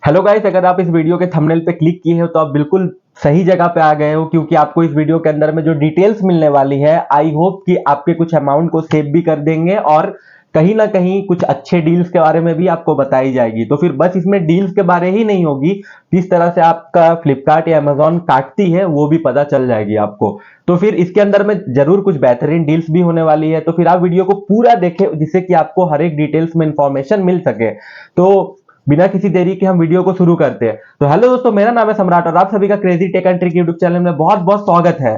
Hello guys, अगर आप इस वीडियो के थंबनेल पे क्लिक किए हो तो आप बिल्कुल सही जगह पे आ गए हो, क्योंकि आपको इस वीडियो के अंदर में जो डिटेल्स मिलने वाली है, आई होप कि आपके कुछ अमाउंट को सेव भी कर देंगे और कहीं ना कहीं कुछ अच्छे डील्स के बारे में भी आपको बताई जाएगी। तो फिर बस इसमें डील्स के बारे ही नहीं होगी, किस तरह से आपका फ्लिपकार्ट या अमेजोन काटती है वो भी पता चल जाएगी आपको। तो फिर इसके अंदर में जरूर कुछ बेहतरीन डील्स भी होने वाली है, तो फिर आप वीडियो को पूरा देखें जिससे कि आपको हर एक डिटेल्स में इंफॉर्मेशन मिल सके। तो बिना किसी देरी के हम वीडियो को शुरू करते हैं। तो हेलो दोस्तों, मेरा नाम है सम्राट और आप सभी का crazy tech and trick YouTube channel में बहुत बहुत स्वागत है।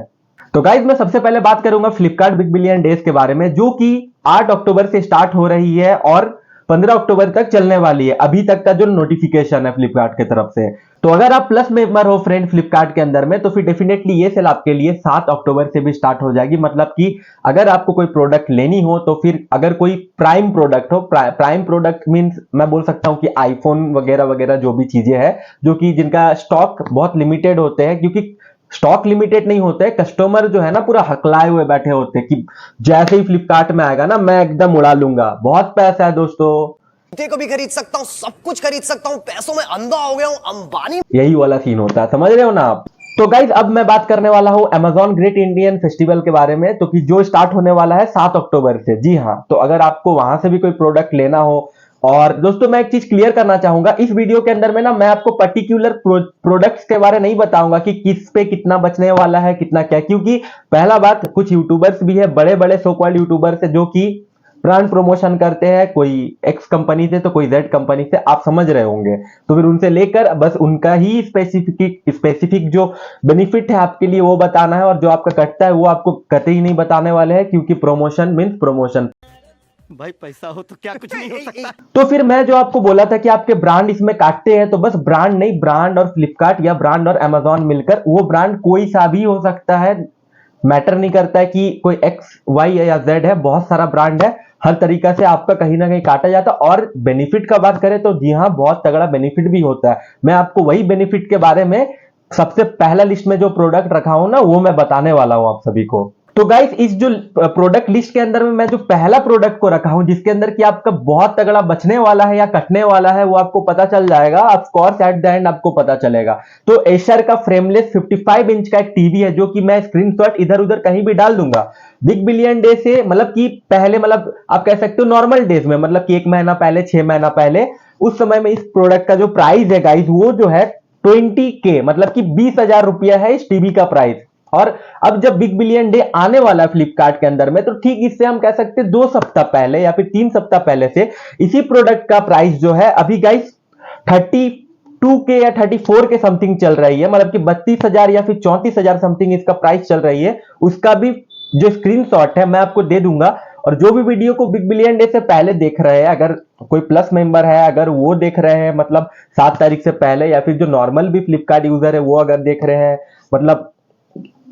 तो गाइज, मैं सबसे पहले बात करूंगा फ्लिपकार्ट बिग बिलियन डेज के बारे में, जो कि 8 अक्टूबर से स्टार्ट हो रही है और 15 अक्टूबर तक चलने वाली है। अभी तक का जो नोटिफिकेशन है फ्लिपकार्ट की तरफ से, तो अगर आप प्लस मेंबर हो फ्रेंड फ्लिपकार्ट के अंदर में, तो फिर डेफिनेटली ये सेल आपके लिए 7 अक्टूबर से भी स्टार्ट हो जाएगी। मतलब कि अगर आपको कोई प्रोडक्ट लेनी हो, तो फिर अगर कोई प्राइम प्रोडक्ट हो, प्राइम प्रोडक्ट मींस मैं बोल सकता हूं कि आईफोन वगैरह वगैरह जो भी चीजें हैं, जो कि जिनका स्टॉक बहुत लिमिटेड होते हैं, क्योंकि स्टॉक लिमिटेड नहीं होते, कस्टमर जो है ना पूरा हकलाए हुए बैठे होते हैं कि जैसे ही फ्लिपकार्ट में आएगा ना मैं एकदम उड़ा लूंगा, बहुत पैसा है दोस्तों, को भी खरीद सकता हूं, सब कुछ खरीद सकता हूं, पैसों में अंधा हो गया हूं, अंबानी। यही वाला सीन होता है, समझ रहे हो ना आप। तो गाइज, अब मैं बात करने वाला हूं Amazon ग्रेट इंडियन फेस्टिवल के बारे में, तो कि जो स्टार्ट होने वाला है 7 अक्टूबर से। जी हाँ, तो अगर आपको वहां से भी कोई प्रोडक्ट लेना हो, और दोस्तों मैं एक चीज क्लियर करना चाहूंगा, इस वीडियो के अंदर में ना मैं आपको पर्टिकुलर प्रोडक्ट्स के बारे नहीं बताऊंगा कि किस पे कितना बचने वाला है, कितना क्या, क्योंकि पहला बात, कुछ यूट्यूबर्स भी है, बड़े बड़े सो कॉल्ड यूट्यूबर्स है, जो कि ब्रांड प्रमोशन करते हैं, कोई एक्स कंपनी से तो कोई जेड कंपनी से, आप समझ रहे होंगे। तो फिर उनसे लेकर बस उनका ही स्पेसिफिक जो बेनिफिट है आपके लिए वो बताना है, और जो आपका कटता है वो आपको कतई नहीं बताने वाले हैं, क्योंकि प्रमोशन मीन्स प्रमोशन। भाई पैसा हो तो क्या कुछ नहीं हो सकता। तो फिर मैं जो आपको बोला था कि आपके ब्रांड इसमें काटते हैं, तो बस ब्रांड नहीं, ब्रांड और फ्लिपकार्ट या ब्रांड और अमेजोन मिलकर वो ब्रांड कोई सा भी हो सकता है, मैटर नहीं करता है कि कोई एक्स वाई या जेड है, बहुत सारा ब्रांड है, हर तरीका से आपका कहीं ना कहीं काटा जाता है। और बेनिफिट का बात करें तो जी हाँ, बहुत तगड़ा बेनिफिट भी होता है। मैं आपको वही बेनिफिट के बारे में सबसे पहला लिस्ट में जो प्रोडक्ट रखा हूं ना, वो मैं बताने वाला हूं आप सभी को। तो गाइस, इस जो प्रोडक्ट लिस्ट के अंदर में मैं जो पहला प्रोडक्ट को रखा हूं, जिसके अंदर कि आपका बहुत तगड़ा बचने वाला है या कटने वाला है, वो आपको पता चल जाएगा, of course at the end आपको पता चलेगा। तो एशर का फ्रेमलेस 55 इंच का एक टीवी है, जो कि मैं स्क्रीनशॉट इधर उधर कहीं भी डाल दूंगा। बिग बिलियन डे से मतलब कि पहले, मतलब आप कह सकते हो नॉर्मल डेज में, मतलब कि 1 महीना पहले, 6 महीना पहले, उस समय में इस प्रोडक्ट का जो प्राइस है गाइस, वो जो है 20K, मतलब कि 20,000 रुपया है इस टीवी का प्राइस। और अब जब बिग बिलियन डे आने वाला है फ्लिपकार्ट के अंदर में, तो ठीक इससे हम कह सकते हैं 2 सप्ताह पहले या फिर 3 सप्ताह पहले से इसी प्रोडक्ट का प्राइस जो है अभी गाइस 32K या 34 के समथिंग चल रही है, मतलब कि 32,000 या फिर 34,000 समथिंग इसका प्राइस चल रही है। उसका भी जो स्क्रीनशॉट है मैं आपको दे दूंगा। और जो भी वीडियो को बिग बिलियन डे से पहले देख रहे हैं, अगर कोई प्लस मेंबर है, अगर वो देख रहे हैं मतलब 7 तारीख से पहले, या फिर जो नॉर्मल भी फ्लिपकार्ट यूजर है वो अगर देख रहे हैं मतलब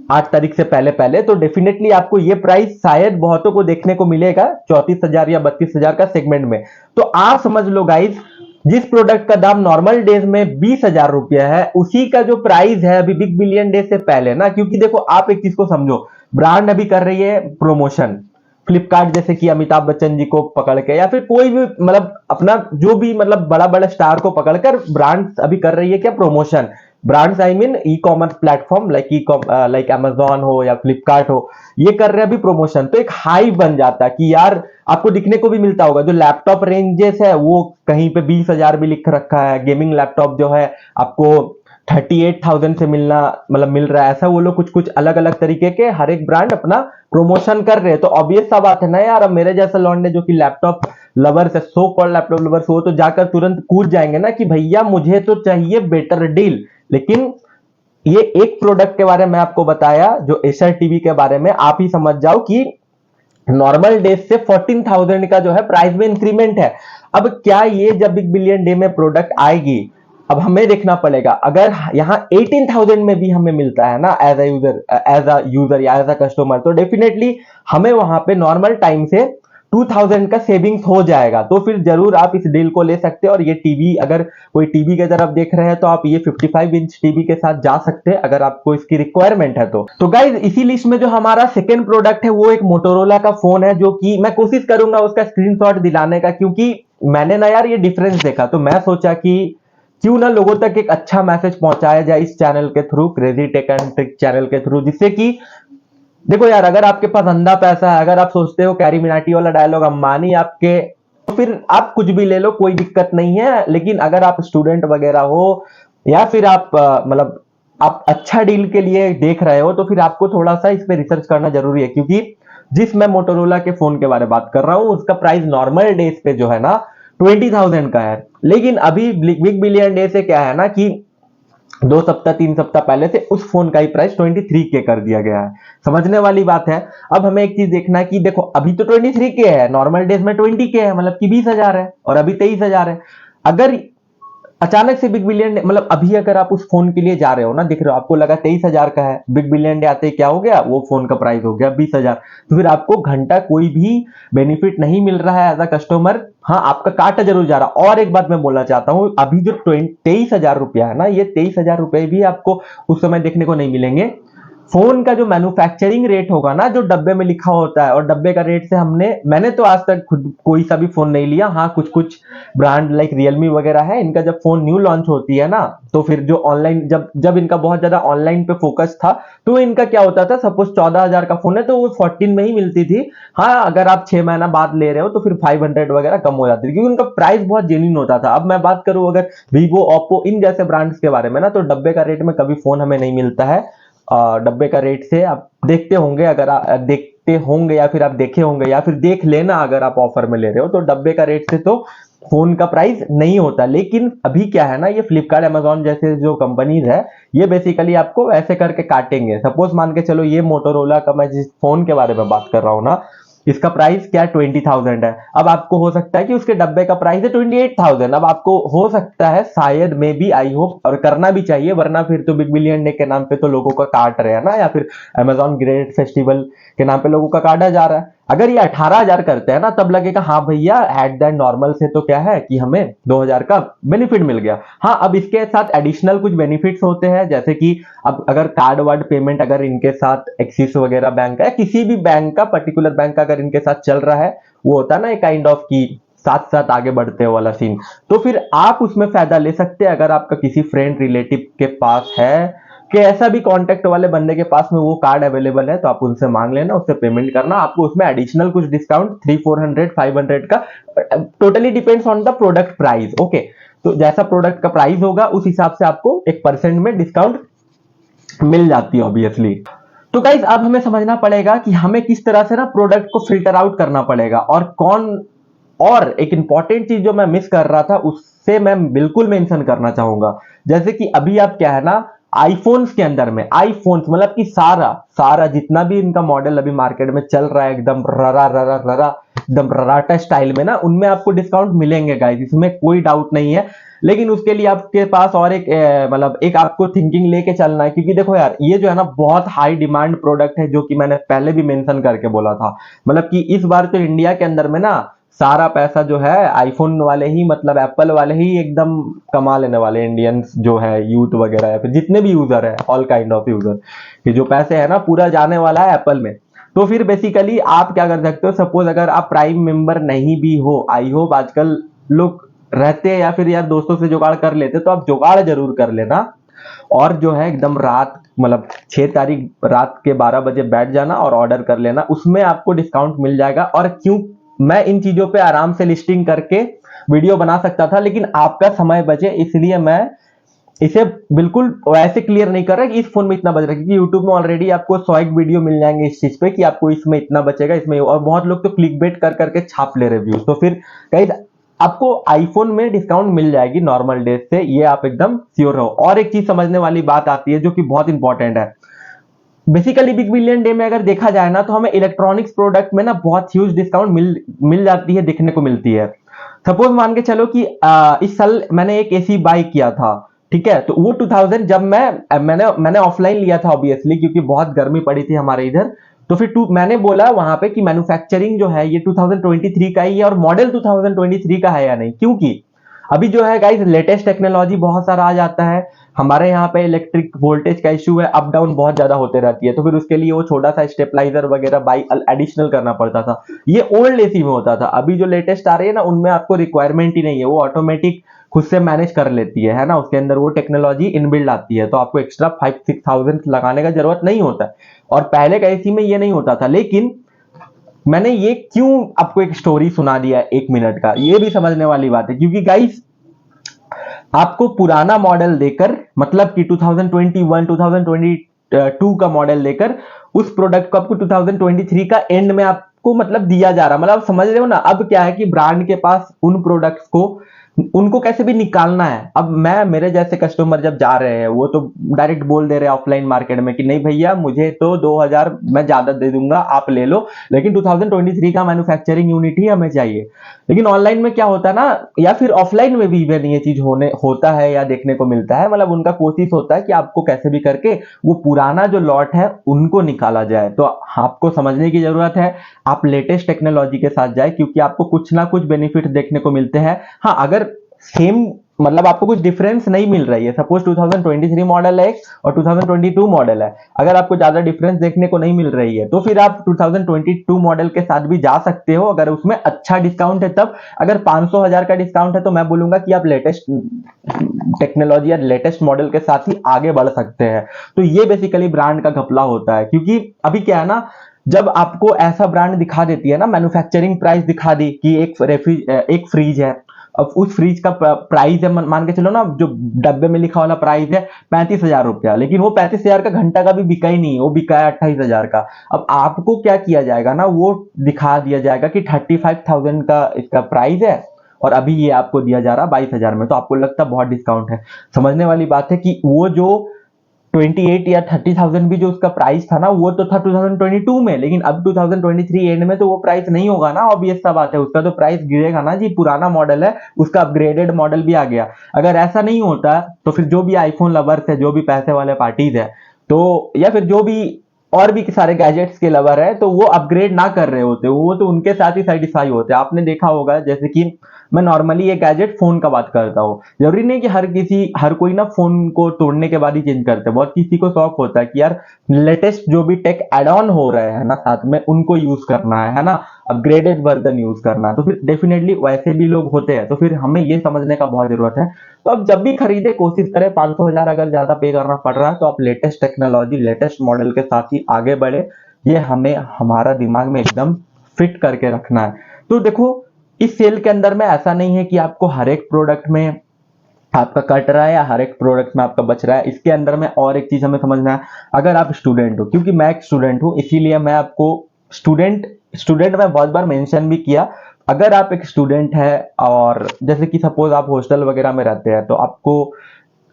8 तारीख से पहले पहले, तो डेफिनेटली आपको ये प्राइस शायद बहुतों को देखने को मिलेगा 34,000 या 32,000 का सेगमेंट में। तो आप समझ लो गाइज, जिस प्रोडक्ट का दाम नॉर्मल डेज में 20,000 रुपया है, उसी का जो प्राइस है अभी बिग बिलियन डे से पहले ना, क्योंकि देखो आप एक चीज को समझो, ब्रांड अभी कर रही है प्रमोशन, फ्लिपकार्ट जैसे कि अमिताभ बच्चन जी को पकड़ के, या फिर कोई भी मतलब अपना जो भी मतलब बड़ा बड़ा स्टार को पकड़कर ब्रांड अभी कर रही है क्या, promotion. Brands I mean e commerce platform like Amazon हो या फ्लिपकार्ट हो, ये कर रहे हैं अभी प्रमोशन। तो एक हाई बन जाता है कि यार, आपको दिखने को भी मिलता होगा जो लैपटॉप रेंजेस है वो कहीं पे 20,000 भी लिख रखा है, गेमिंग लैपटॉप जो है आपको 38,000 से मिलना मतलब मिल रहा है, ऐसा वो लोग कुछ कुछ अलग अलग तरीके के हर एक ब्रांड अपना प्रमोशन कर रहे हैं। तो ऑब्वियस सा बात है ना यार, अब मेरे जैसा लौंडे जो कि लैपटॉप लवर्स है, सो कॉल्ड लैपटॉप लवर्स, वो तो जाकर तुरंत कूद जाएंगे ना कि भैया मुझे तो चाहिए बेटर डील। लेकिन ये एक प्रोडक्ट के बारे में आपको बताया, जो एसर टीवी के बारे में, आप ही समझ जाओ कि नॉर्मल डेज से 14,000 का जो है प्राइस में इंक्रीमेंट है। अब क्या ये जब बिग बिलियन डे में प्रोडक्ट आएगी, अब हमें देखना पड़ेगा, अगर यहां 18,000 में भी हमें मिलता है ना एज अ यूजर या एज अ कस्टमर, तो डेफिनेटली हमें वहां पे नॉर्मल टाइम से 2,000 का सेविंग्स हो जाएगा। तो फिर जरूर आप इस डील को ले सकते हैं। और ये टीवी, अगर कोई टीवी की तरफ देख रहे हैं, तो आप ये 55 इंच टीवी के साथ जा सकते हैं अगर आपको इसकी रिक्वायरमेंट है। तो गाइज, इसी लिस्ट में जो हमारा सेकेंड प्रोडक्ट है वो एक मोटोरोला का फोन है, जो कि मैं कोशिश करूंगा उसका स्क्रीनशॉट दिलाने का, क्योंकि मैंने ना यार ये डिफरेंस देखा, तो मैं सोचा कि क्यों ना लोगों तक एक अच्छा मैसेज पहुंचाया जाए इस चैनल के through, crazy tech and trick channel के थ्रू, जिससे कि देखो यार, अगर आपके पास अंधा पैसा है, अगर आप सोचते हो कैरी मिनाटी वाला डायलॉग अंबानी आपके, तो फिर आप कुछ भी ले लो, कोई दिक्कत नहीं है। लेकिन अगर आप स्टूडेंट वगैरह हो या फिर आप मतलब आप अच्छा डील के लिए देख रहे हो, तो फिर आपको थोड़ा सा इस पे रिसर्च करना जरूरी है, क्योंकि जिस मैं मोटोरोला के फोन के बारे में बात कर रहा हूं उसका प्राइस नॉर्मल डेज पे जो है ना 20,000 का है। लेकिन अभी बिग बिलियन डे से क्या है ना कि 2 सप्ताह 3 सप्ताह पहले से उस फोन का ही प्राइस 23K कर दिया गया है। समझने वाली बात है। अब हमें एक चीज देखना है कि देखो अभी तो 23K है, नॉर्मल डेज में 20K है, मतलब कि 20,000 है, और अभी 23,000 है। अगर अचानक से बिग बिलियन डे, मतलब अभी अगर आप उस फोन के लिए जा रहे हो ना, दिख रहे हो, आपको लगा 23,000 का है, बिग बिलियन डे आते ही क्या हो गया, वो फोन का प्राइस हो गया 20,000, तो फिर आपको घंटा कोई भी बेनिफिट नहीं मिल रहा है एज अ कस्टमर। हाँ, आपका काटा जरूर जा रहा। और एक बात मैं बोलना चाहता हूं, अभी जो 23,000 रुपया है ना, ये 23,000 रुपए भी आपको उस समय देखने को नहीं मिलेंगे। फोन का जो मैन्युफैक्चरिंग रेट होगा ना, जो डब्बे में लिखा होता है, और डब्बे का रेट से मैंने तो आज तक खुद कोई सा भी फोन नहीं लिया। हाँ, कुछ कुछ ब्रांड लाइक रियलमी वगैरह है, इनका जब फोन न्यू लॉन्च होती है ना, तो फिर जो ऑनलाइन जब जब इनका बहुत ज्यादा ऑनलाइन पे फोकस था, तो इनका क्या होता था, सपोज 14,000 का फोन है तो वो 14 में ही मिलती थी। हाँ, अगर आप 6 महीना बाद ले रहे हो तो फिर 500 वगैरह कम हो जाती थी, क्योंकि उनका प्राइस बहुत जेन्युइन होता था। अब मैं बात करूं अगर वीवो, ओप्पो, इन जैसे ब्रांड्स के बारे में ना, तो डब्बे का रेट में कभी फोन हमें नहीं मिलता है। डब्बे का रेट से आप देखते होंगे, अगर आप देखते होंगे या फिर आप देखे होंगे या फिर देख लेना, अगर आप ऑफर में ले रहे हो तो डब्बे का रेट से तो फोन का प्राइस नहीं होता। लेकिन अभी क्या है ना, ये फ्लिपकार्ट, अमेजॉन जैसे जो कंपनीज है, ये बेसिकली आपको ऐसे करके काटेंगे। सपोज मान के चलो, ये मोटोरोला का मैं जिस फोन के बारे में बात कर रहा हूं ना, इसका प्राइस क्या 20,000 है। अब आपको हो सकता है कि उसके डब्बे का प्राइस है 28,000। अब आपको हो सकता है, शायद मे बी, आई होप, और करना भी चाहिए, वरना फिर तो बिग बिलियन डे के नाम पे तो लोगों का काट रहे हैं ना, या फिर अमेजॉन ग्रेट फेस्टिवल के नाम पे लोगों का काटा जा रहा है। अगर ये 18,000 करते हैं ना, तब लगेगा हाँ भैया, एट दैट नॉर्मल से तो क्या है कि हमें 2,000 का बेनिफिट मिल गया। हाँ, अब इसके साथ एडिशनल कुछ बेनिफिट्स होते हैं, जैसे कि अब अगर कार्ड वार्ड पेमेंट अगर इनके साथ एक्सिस वगैरह बैंक का, किसी भी बैंक का, पर्टिकुलर बैंक का अगर इनके साथ चल रहा है, वो होता है ना एक काइंड ऑफ की साथ साथ आगे बढ़ते वाला सीन, तो फिर आप उसमें फायदा ले सकते हैं। अगर आपका किसी फ्रेंड रिलेटिव के पास है कि ऐसा भी कांटेक्ट वाले बंदे के पास में वो कार्ड अवेलेबल है, तो आप उनसे मांग लेना, उससे पेमेंट करना, आपको उसमें एडिशनल कुछ डिस्काउंट 300, 400, 500 का, totally depends on the product price. Okay, तो जैसा प्रोडक्ट का प्राइस होगा उस हिसाब से आपको 1% में डिस्काउंट मिल जाती है ऑब्वियसली। तो गाइस, अब हमें समझना पड़ेगा कि हमें किस तरह से ना प्रोडक्ट को फिल्टर आउट करना पड़ेगा, और एक इंपॉर्टेंट चीज जो मैं मिस कर रहा था, उससे मैं बिल्कुल मेंशन करना चाहूंगा। जैसे कि अभी आप क्या है ना, आईफोन्स के अंदर में, आईफोन्स मतलब कि सारा सारा जितना भी इनका मॉडल अभी मार्केट में चल रहा है, एकदम ररा ररा ररा, एकदम रराटा स्टाइल में ना, उनमें आपको डिस्काउंट मिलेंगे गाइस, इसमें कोई डाउट नहीं है। लेकिन उसके लिए आपके पास और एक मतलब एक आपको थिंकिंग लेके चलना है, क्योंकि देखो यार, ये जो है ना बहुत हाई डिमांड प्रोडक्ट है, जो कि मैंने पहले भी मेंशन करके बोला था। मतलब कि इस बार तो इंडिया के अंदर में ना सारा पैसा जो है आईफोन वाले ही, मतलब एप्पल वाले ही एकदम कमा लेने वाले, इंडियंस जो है, यूथ वगैरह या फिर जितने भी यूजर है, ऑल काइंड ऑफ यूजर, कि जो पैसे है ना पूरा जाने वाला है एप्पल में। तो फिर बेसिकली आप क्या कर सकते हो, सपोज अगर आप प्राइम मेंबर नहीं भी हो, आई होप आजकल लोग रहते हैं या फिर यार दोस्तों से जुगाड़ कर लेते, तो आप जुगाड़ जरूर कर लेना, और जो है एकदम रात, मतलब 6 तारीख रात के 12 बजे बैठ जाना और ऑर्डर कर लेना, उसमें आपको डिस्काउंट मिल जाएगा। और क्यों मैं इन चीजों पे आराम से लिस्टिंग करके वीडियो बना सकता था, लेकिन आपका समय बचे इसलिए मैं इसे बिल्कुल वैसे क्लियर नहीं कर रहा कि इस फोन में इतना बच रहा है, क्योंकि यूट्यूब में ऑलरेडी आपको 100 एक वीडियो मिल जाएंगे इस चीज पे कि आपको इसमें इतना बचेगा, इसमें, और बहुत लोग तो क्लिक बेट कर करके छाप ले रहे व्यूज। तो फिर कहीं आपको आईफोन में डिस्काउंट मिल जाएगी नॉर्मल डेज से, ये आप एकदम श्योर रहो। और एक चीज समझने वाली बात आती है जो कि बहुत इंपॉर्टेंट है, बेसिकली बिग बिलियन डे में अगर देखा जाए ना, तो हमें इलेक्ट्रॉनिक्स प्रोडक्ट में ना बहुत ह्यूज डिस्काउंट मिल जाती है, देखने को मिलती है। सपोज मान के चलो कि इस साल मैंने एक एसी बाई किया था, ठीक है, तो वो 2000, जब मैंने ऑफलाइन लिया था ऑब्वियसली, क्योंकि बहुत गर्मी पड़ी थी हमारे इधर, तो फिर मैंने बोला वहां पे कि मैन्युफैक्चरिंग जो है ये 2023 का ही है, और मॉडल 2023 का है या नहीं, क्योंकि अभी जो है गाइस लेटेस्ट टेक्नोलॉजी बहुत सारा आ जाता है। हमारे यहाँ पे इलेक्ट्रिक वोल्टेज का इश्यू है, अप डाउन बहुत ज्यादा होते रहती है, तो फिर उसके लिए वो छोटा सा स्टेबलाइजर वगैरह बाई एडिशनल करना पड़ता था। ये ओल्ड एसी में होता था, अभी जो लेटेस्ट आ रही है ना, उनमें आपको रिक्वायरमेंट ही नहीं है, वो ऑटोमेटिक खुद से मैनेज कर लेती है ना, उसके अंदर वो टेक्नोलॉजी इनबिल्ड आती है, तो आपको एक्स्ट्रा 5-6,000 लगाने का जरूरत नहीं होता है। और पहले का एसी में ये नहीं होता था। लेकिन मैंने ये क्यों आपको एक स्टोरी सुना दिया 1 मिनट का, ये भी समझने वाली बात है, क्योंकि गाइस आपको पुराना मॉडल देकर, मतलब कि 2021 2022 का मॉडल देकर उस प्रोडक्ट को आपको 2023 का एंड में आपको मतलब दिया जा रहा, मतलब आप समझ रहे हो ना। अब क्या है कि ब्रांड के पास उन प्रोडक्ट्स को, उनको कैसे भी निकालना है। अब मेरे जैसे कस्टमर जब जा रहे हैं, वो तो डायरेक्ट बोल दे रहे हैं ऑफलाइन मार्केट में कि नहीं भैया मुझे तो 2000 मैं ज्यादा दे दूंगा, आप ले लो, लेकिन 2023 का मैन्युफैक्चरिंग यूनिट ही हमें चाहिए। लेकिन ऑनलाइन में क्या होता है ना, या फिर ऑफलाइन में भी इवन ये चीज होता है या देखने को मिलता है, मतलब उनका कोशिश होता है कि आपको कैसे भी करके वो पुराना जो लॉट है उनको निकाला जाए। तो आपको समझने की जरूरत है, आप लेटेस्ट टेक्नोलॉजी के साथ जाए, क्योंकि आपको कुछ ना कुछ बेनिफिट देखने को मिलते हैं। हाँ, अगर सेम मतलब आपको कुछ डिफरेंस नहीं मिल रही है, सपोज 2023 मॉडल है और 2022 मॉडल है, अगर आपको ज्यादा डिफरेंस देखने को नहीं मिल रही है तो फिर आप 2022 मॉडल के साथ भी जा सकते हो, अगर उसमें अच्छा डिस्काउंट है तब। अगर 500,000 का डिस्काउंट है तो मैं बोलूंगा कि आप लेटेस्ट टेक्नोलॉजी या लेटेस्ट मॉडल के साथ ही आगे बढ़ सकते हैं। तो ये बेसिकली ब्रांड का घपला होता है, क्योंकि अभी क्या है ना, जब आपको ऐसा ब्रांड दिखा देती है ना, मैन्युफैक्चरिंग प्राइस दिखा दी कि एक फ्रिज है, अब उस फ्रिज का प्राइस है, मान के चलो ना, जो डब्बे में लिखा वाला प्राइस है 35,000 रुपया, लेकिन वो 35,000 का घंटा का भी बिका ही नहीं, वो बिका है 28,000 का। अब आपको क्या किया जाएगा ना, वो दिखा दिया जाएगा कि 35,000 का इसका प्राइस है और अभी ये आपको दिया जा रहा 22,000 में, तो आपको लगता है बहुत डिस्काउंट है। समझने वाली बात है कि वो जो 28 या 30,000 भी जो उसका प्राइस था ना, वो तो था 2022 में, लेकिन अब 2023 एंड में तो वो प्राइस नहीं होगा ना, ऑब्वियस सा बात है, उसका तो प्राइस गिरेगा ना जी। पुराना मॉडल है, उसका अपग्रेडेड मॉडल भी आ गया। अगर ऐसा नहीं होता तो फिर जो भी आईफोन लवर्स है, जो भी पैसे वाले पार्टीज है, तो या फिर जो भी और भी सारे गैजेट्स के लवर है, तो वो अपग्रेड ना कर रहे होते, वो तो उनके साथ ही सेटिस्फाई होते। आपने देखा होगा, जैसे कि मैं नॉर्मली ये गैजेट फोन का बात करता हूँ, जरूरी नहीं कि हर कोई ना फोन को तोड़ने के बाद ही चेंज करते हैं। बहुत किसी को शौक होता है कि यार लेटेस्ट जो भी टेक एड ऑन हो रहे हैं ना साथ में, उनको यूज करना है ना, अपग्रेडेड वर्जन यूज करना है। तो फिर डेफिनेटली वैसे भी लोग होते हैं, तो फिर हमें ये समझने का बहुत जरूरत है। तो अब जब भी खरीदे, कोशिश करें 500,000 अगर ज्यादा पे करना पड़ रहा है तो आप लेटेस्ट टेक्नोलॉजी, लेटेस्ट मॉडल के साथ ही आगे बढ़े। ये हमें हमारा दिमाग में एकदम फिट करके रखना है। तो देखो, इस सेल के अंदर में ऐसा नहीं है कि आपको हर एक प्रोडक्ट में आपका कट रहा है या हर एक प्रोडक्ट में आपका बच रहा है। इसके अंदर में और एक चीज हमें समझना है, अगर आप स्टूडेंट हो, क्योंकि मैं एक स्टूडेंट हूं, इसीलिए मैं आपको स्टूडेंट में बहुत बार मेंशन भी किया। अगर आप एक स्टूडेंट है और जैसे कि सपोज आप हॉस्टल वगैरह में रहते हैं, तो आपको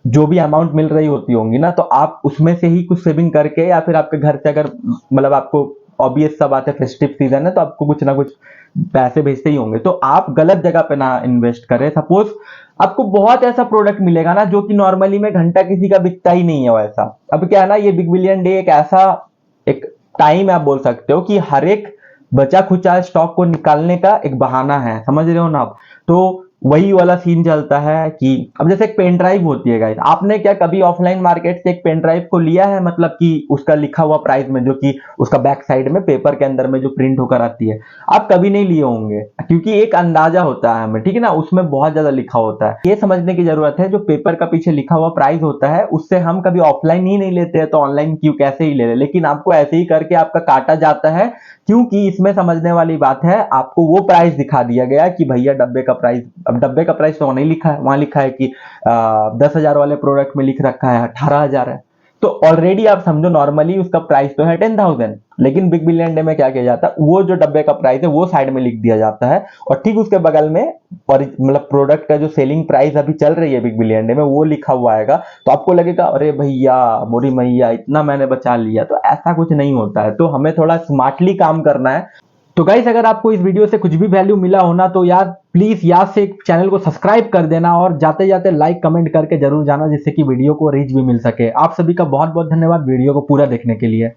जो भी अमाउंट मिल रही होती होंगी ना, तो आप उसमें से ही कुछ सेविंग करके, या फिर आपके घर से अगर मतलब आपको ऑब्वियस सा बात है फेस्टिव सीजन है तो आपको कुछ ना कुछ पैसे भेजते ही होंगे, तो आप गलत जगह पे ना इन्वेस्ट करें। सपोज आपको बहुत ऐसा प्रोडक्ट मिलेगा ना जो कि नॉर्मली में घंटा किसी का बिकता ही नहीं है वैसा। अब क्या है ना, ये बिग बिलियन डे एक ऐसा एक टाइम आप बोल सकते हो कि हर एक बचा खुचा स्टॉक को निकालने का एक बहाना है, समझ रहे हो ना आप। तो वही वाला सीन चलता है कि अब जैसे एक पेन ड्राइव होती है गाइस, आपने क्या कभी ऑफलाइन मार्केट से एक पेन ड्राइव को लिया है, मतलब कि उसका लिखा हुआ प्राइस में, जो कि उसका बैक साइड में पेपर के अंदर में जो प्रिंट होकर आती है, आप कभी नहीं लिए होंगे, क्योंकि एक अंदाजा होता है हमें, ठीक है ना, उसमें बहुत ज्यादा लिखा होता है। ये समझने की जरूरत है, जो पेपर का पीछे लिखा हुआ प्राइस होता है उससे हम कभी ऑफलाइन ही नहीं लेते हैं, तो ऑनलाइन क्यों कैसे ही ले ले, लेकिन आपको ऐसे ही करके आपका काटा जाता है, क्योंकि इसमें समझने वाली बात है, आपको वो प्राइस दिखा दिया गया कि भैया डब्बे का प्राइस, अब डब्बे का प्राइस तो नहीं लिखा है, वहां लिखा है कि 10,000 वाले प्रोडक्ट में लिख रखा है 18,000 है, तो ऑलरेडी आप समझो नॉर्मली उसका प्राइस तो है 10,000, लेकिन बिग बिलियन डे में क्या किया जाता है, वो जो डब्बे का प्राइस है वो साइड में लिख दिया जाता है, और ठीक उसके बगल में मतलब प्रोडक्ट का जो सेलिंग प्राइस अभी चल रही है बिग बिलियन डे में वो लिखा हुआ आएगा। तो आपको लगेगा अरे भैया मोरी मैया इतना मैंने बचा लिया, तो ऐसा कुछ नहीं होता है। तो हमें थोड़ा स्मार्टली काम करना है। तो गाइस, अगर आपको इस वीडियो से कुछ भी वैल्यू मिला हो ना, तो यार प्लीज याद से चैनल को सब्सक्राइब कर देना और जाते जाते लाइक कमेंट करके जरूर जाना, जिससे कि वीडियो को रीच भी मिल सके। आप सभी का बहुत बहुत धन्यवाद वीडियो को पूरा देखने के लिए।